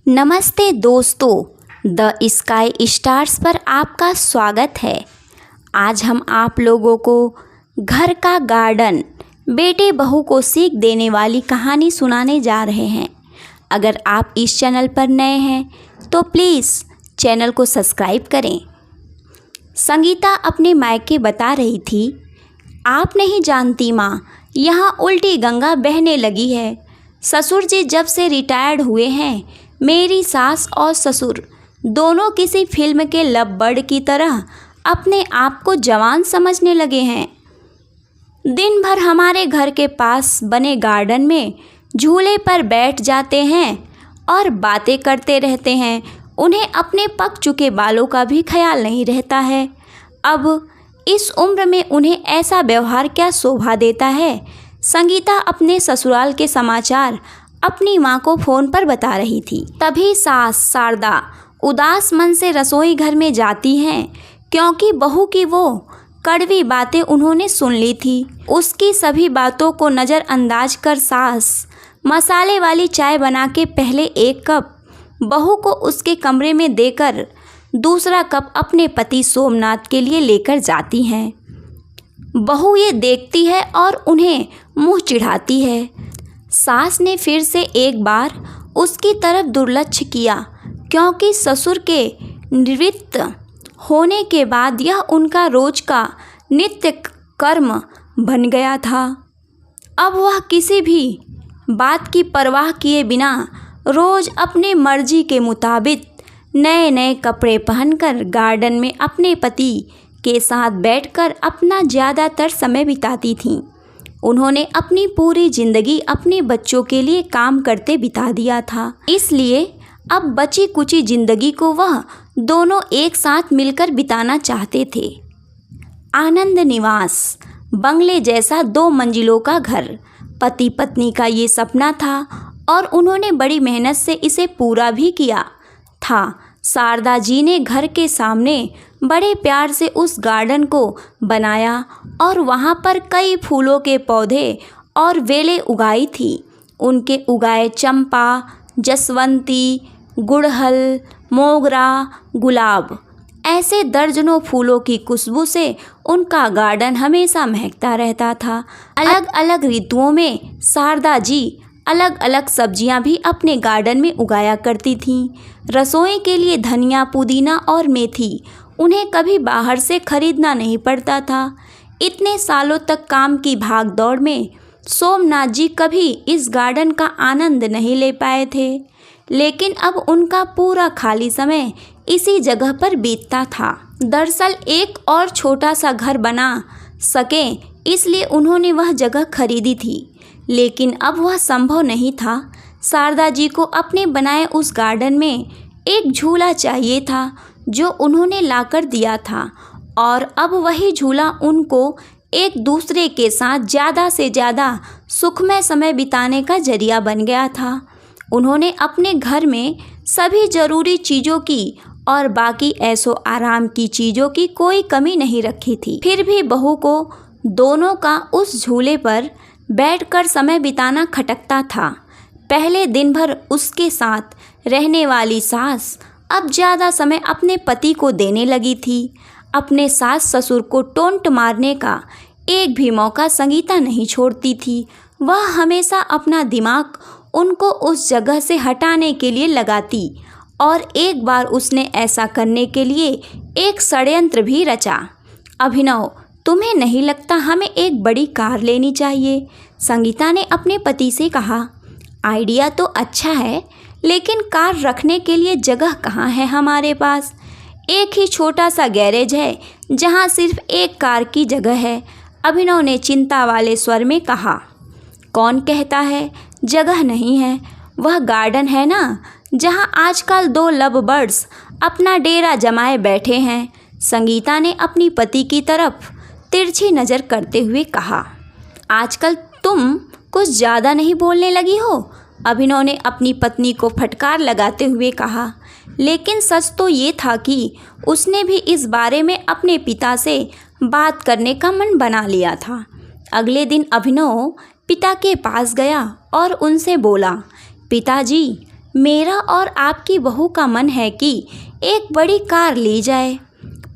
नमस्ते दोस्तों, the sky stars पर आपका स्वागत है। आज हम आप लोगों को घर का गार्डन बेटे बहू को सीख देने वाली कहानी सुनाने जा रहे हैं। अगर आप इस चैनल पर नए हैं तो प्लीज़ चैनल को सब्सक्राइब करें। संगीता अपने मायके बता रही थी, आप नहीं जानती माँ, यहाँ उल्टी गंगा बहने लगी है। ससुर जी जब से रिटायर्ड हुए हैं, मेरी सास और ससुर दोनों किसी फिल्म के लब बर्ड की तरह अपने आप को जवान समझने लगे हैं। दिन भर हमारे घर के पास बने गार्डन में झूले पर बैठ जाते हैं और बातें करते रहते हैं। उन्हें अपने पक चुके बालों का भी ख्याल नहीं रहता है। अब इस उम्र में उन्हें ऐसा व्यवहार क्या शोभा देता है। संगीता अपने ससुराल के समाचार अपनी माँ को फ़ोन पर बता रही थी। तभी सास शारदा उदास मन से रसोई घर में जाती हैं, क्योंकि बहू की वो कड़वी बातें उन्होंने सुन ली थी। उसकी सभी बातों को नज़रअंदाज कर सास मसाले वाली चाय बना के पहले एक कप बहू को उसके कमरे में देकर दूसरा कप अपने पति सोमनाथ के लिए लेकर जाती हैं। बहू ये देखती है और उन्हें मुँह चिढ़ाती है। सास ने फिर से एक बार उसकी तरफ दुर्लक्ष्य किया, क्योंकि ससुर के निवृत्त होने के बाद यह उनका रोज का नित्य कर्म बन गया था। अब वह किसी भी बात की परवाह किए बिना रोज अपने मर्जी के मुताबिक नए नए कपड़े पहनकर गार्डन में अपने पति के साथ बैठकर अपना ज़्यादातर समय बिताती थीं। उन्होंने अपनी पूरी ज़िंदगी अपने बच्चों के लिए काम करते बिता दिया था, इसलिए अब बची कुची ज़िंदगी को वह दोनों एक साथ मिलकर बिताना चाहते थे। आनंद निवास बंगले जैसा 2 मंजिलों का घर पति पत्नी का ये सपना था और उन्होंने बड़ी मेहनत से इसे पूरा भी किया था। शारदा जी ने घर के सामने बड़े प्यार से उस गार्डन को बनाया और वहाँ पर कई फूलों के पौधे और वेलें उगाई थी। उनके उगाए चंपा, जसवंती, गुड़हल, मोगरा, गुलाब, ऐसे दर्जनों फूलों की खुशबू से उनका गार्डन हमेशा महकता रहता था। अलग अलग ऋतुओं में शारदा जी अलग अलग सब्जियां भी अपने गार्डन में उगाया करती थीं। रसोई के लिए धनिया, पुदीना और मेथी उन्हें कभी बाहर से खरीदना नहीं पड़ता था। इतने सालों तक काम की भाग दौड़ में सोमनाथ जी कभी इस गार्डन का आनंद नहीं ले पाए थे, लेकिन अब उनका पूरा खाली समय इसी जगह पर बीतता था। दरअसल एक और छोटा सा घर बना सकें, इसलिए उन्होंने वह जगह खरीदी थी, लेकिन अब वह संभव नहीं था। शारदा जी को अपने बनाए उस गार्डन में एक झूला चाहिए था, जो उन्होंने लाकर दिया था, और अब वही झूला उनको एक दूसरे के साथ ज़्यादा से ज़्यादा सुखमय समय बिताने का जरिया बन गया था। उन्होंने अपने घर में सभी ज़रूरी चीज़ों की और बाकी ऐशो आराम की चीज़ों की कोई कमी नहीं रखी थी। फिर भी बहू को दोनों का उस झूले पर बैठकर समय बिताना खटकता था। पहले दिन भर उसके साथ रहने वाली सास अब ज़्यादा समय अपने पति को देने लगी थी। अपने सास ससुर को टोंट मारने का एक भी मौका संगीता नहीं छोड़ती थी। वह हमेशा अपना दिमाग उनको उस जगह से हटाने के लिए लगाती, और एक बार उसने ऐसा करने के लिए एक षड्यंत्र भी रचा। अभिनव, तुम्हें नहीं लगता हमें एक बड़ी कार लेनी चाहिए? संगीता ने अपने पति से कहा। आइडिया तो अच्छा है, लेकिन कार रखने के लिए जगह कहाँ है हमारे पास? एक ही छोटा सा गैरेज है जहाँ सिर्फ एक कार की जगह है, अभिनव ने चिंता वाले स्वर में कहा। कौन कहता है जगह नहीं है? वह गार्डन है ना, जहाँ आजकल 2 लव बर्ड्स अपना डेरा जमाए बैठे हैं। संगीता ने अपनी पति की तरफ तिरछी नज़र करते हुए कहा। आजकल तुम कुछ ज़्यादा नहीं बोलने लगी हो? अभिनव ने अपनी पत्नी को फटकार लगाते हुए कहा। लेकिन सच तो ये था कि उसने भी इस बारे में अपने पिता से बात करने का मन बना लिया था। अगले दिन अभिनव पिता के पास गया और उनसे बोला, पिताजी, मेरा और आपकी बहू का मन है कि एक बड़ी कार ली जाए।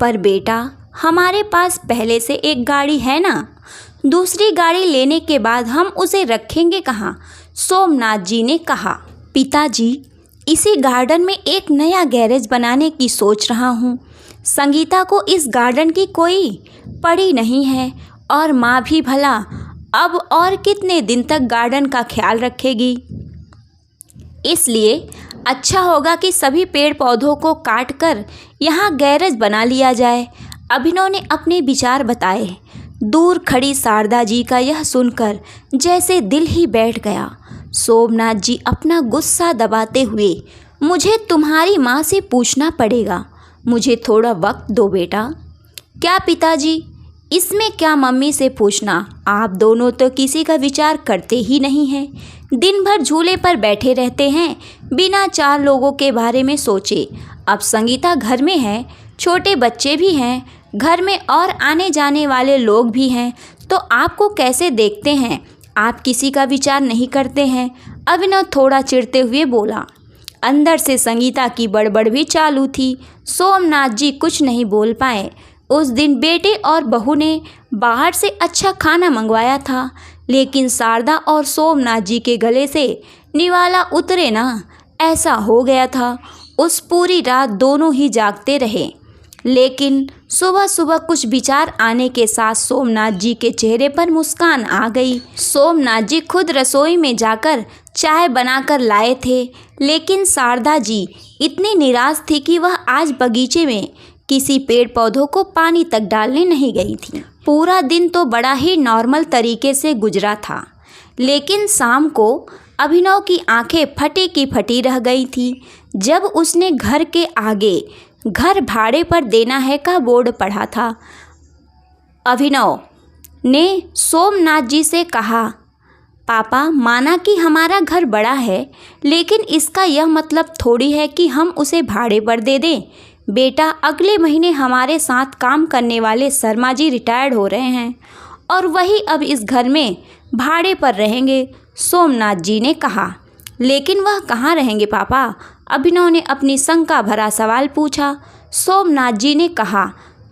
पर बेटा, हमारे पास पहले से एक गाड़ी है ना, दूसरी गाड़ी लेने के बाद हम उसे रखेंगे कहाँ? सोमनाथ जी ने कहा। पिताजी, इसी गार्डन में एक नया गैरेज बनाने की सोच रहा हूँ। संगीता को इस गार्डन की कोई पड़ी नहीं है और माँ भी भला अब और कितने दिन तक गार्डन का ख्याल रखेगी। इसलिए अच्छा होगा कि सभी पेड़ पौधों को काट कर यहाँ गैरेज बना लिया जाए। अभिनव ने अपने विचार बताए। दूर खड़ी शारदा जी का यह सुनकर जैसे दिल ही बैठ गया। सोमनाथ जी अपना गुस्सा दबाते हुए, मुझे तुम्हारी माँ से पूछना पड़ेगा, मुझे थोड़ा वक्त दो बेटा। क्या पिताजी, इसमें क्या मम्मी से पूछना? आप दोनों तो किसी का विचार करते ही नहीं हैं। दिन भर झूले पर बैठे रहते हैं बिना चार लोगों के बारे में सोचे। अब संगीता घर में है, छोटे बच्चे भी हैं घर में और आने जाने वाले लोग भी हैं, तो आपको कैसे देखते हैं? आप किसी का विचार नहीं करते हैं। अभिनव थोड़ा चिढ़ते हुए बोला। अंदर से संगीता की बड़बड़ भी चालू थी। सोमनाथ जी कुछ नहीं बोल पाए। उस दिन बेटे और बहू ने बाहर से अच्छा खाना मंगवाया था, लेकिन शारदा और सोमनाथ जी के गले से निवाला उतरे ना, ऐसा हो गया था। उस पूरी रात दोनों ही जागते रहे, लेकिन सुबह सुबह कुछ विचार आने के साथ सोमनाथ जी के चेहरे पर मुस्कान आ गई। सोमनाथ जी खुद रसोई में जाकर चाय बनाकर लाए थे, लेकिन शारदा जी इतनी निराश थी कि वह आज बगीचे में किसी पेड़ पौधों को पानी तक डालने नहीं गई थी। पूरा दिन तो बड़ा ही नॉर्मल तरीके से गुजरा था, लेकिन शाम को अभिनव की आंखें फटी की फटी रह गई थी जब उसने घर के आगे घर भाड़े पर देना है का बोर्ड पढ़ा था। अभिनव ने सोमनाथ जी से कहा, पापा, माना कि हमारा घर बड़ा है, लेकिन इसका यह मतलब थोड़ी है कि हम उसे भाड़े पर दे दें। बेटा, अगले महीने हमारे साथ काम करने वाले शर्मा जी रिटायर्ड हो रहे हैं और वही अब इस घर में भाड़े पर रहेंगे, सोमनाथ जी ने कहा। लेकिन वह कहाँ रहेंगे पापा? अभिनव ने अपनी शंका भरा सवाल पूछा। सोमनाथ जी ने कहा,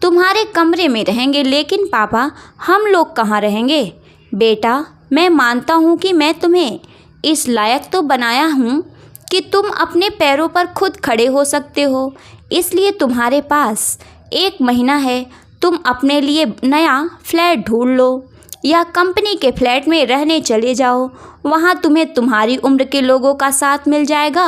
तुम्हारे कमरे में रहेंगे, लेकिन पापा हम लोग कहाँ रहेंगे? बेटा, मैं मानता हूँ कि मैं तुम्हें इस लायक तो बनाया हूँ कि तुम अपने पैरों पर खुद खड़े हो सकते हो, इसलिए तुम्हारे पास 1 महीना है। तुम अपने लिए नया फ्लैट ढूंढ लो या कंपनी के फ्लैट में रहने चले जाओ। वहाँ तुम्हें तुम्हारी उम्र के लोगों का साथ मिल जाएगा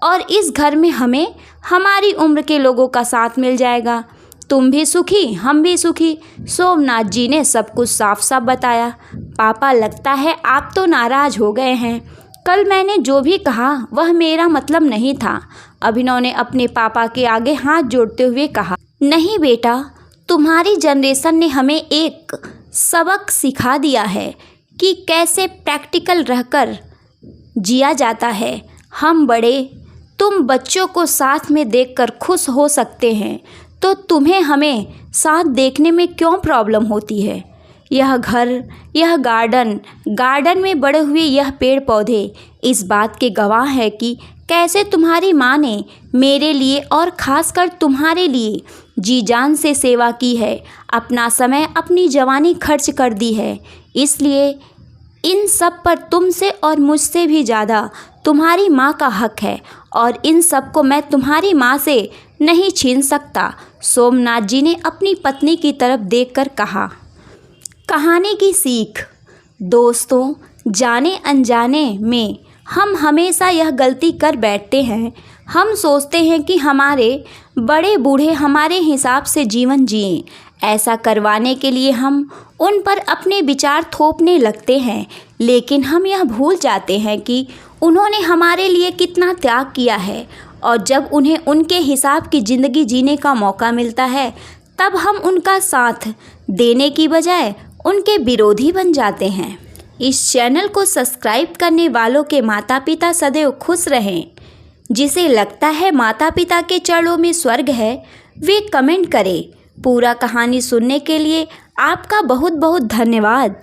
और इस घर में हमें हमारी उम्र के लोगों का साथ मिल जाएगा। तुम भी सुखी, हम भी सुखी। सोमनाथ जी ने सब कुछ साफ साफ बताया। पापा, लगता है आप तो नाराज़ हो गए हैं। कल मैंने जो भी कहा वह मेरा मतलब नहीं था। अभिनव ने अपने पापा के आगे हाथ जोड़ते हुए कहा। नहीं बेटा, तुम्हारी जनरेशन ने हमें एक सबक सिखा दिया है कि कैसे प्रैक्टिकल रहकर जिया जाता है। हम बड़े, तुम बच्चों को साथ में देखकर खुश हो सकते हैं, तो तुम्हें हमें साथ देखने में क्यों प्रॉब्लम होती है? यह घर, यह गार्डन में बड़े हुए यह पेड़ पौधे इस बात के गवाह है कि कैसे तुम्हारी माँ ने मेरे लिए और ख़ासकर तुम्हारे लिए जी जान से सेवा की है, अपना समय, अपनी जवानी खर्च कर दी है। इसलिए इन सब पर तुमसे और मुझसे भी ज़्यादा तुम्हारी माँ का हक है और इन सब को मैं तुम्हारी माँ से नहीं छीन सकता। सोमनाथ जी ने अपनी पत्नी की तरफ देखकर कहा। कहानी की सीख। दोस्तों, जाने अनजाने में हम हमेशा यह गलती कर बैठते हैं। हम सोचते हैं कि हमारे बड़े बूढ़े हमारे हिसाब से जीवन जिएं। ऐसा करवाने के लिए हम उन पर अपने विचार थोपने लगते हैं, लेकिन हम यह भूल जाते हैं कि उन्होंने हमारे लिए कितना त्याग किया है और जब उन्हें उनके हिसाब की ज़िंदगी जीने का मौका मिलता है, तब हम उनका साथ देने की बजाय उनके विरोधी बन जाते हैं। इस चैनल को सब्सक्राइब करने वालों के माता पिता सदैव खुश रहें। जिसे लगता है माता पिता के चरणों में स्वर्ग है, वे कमेंट करें। पूरा कहानी सुनने के लिए आपका बहुत बहुत धन्यवाद।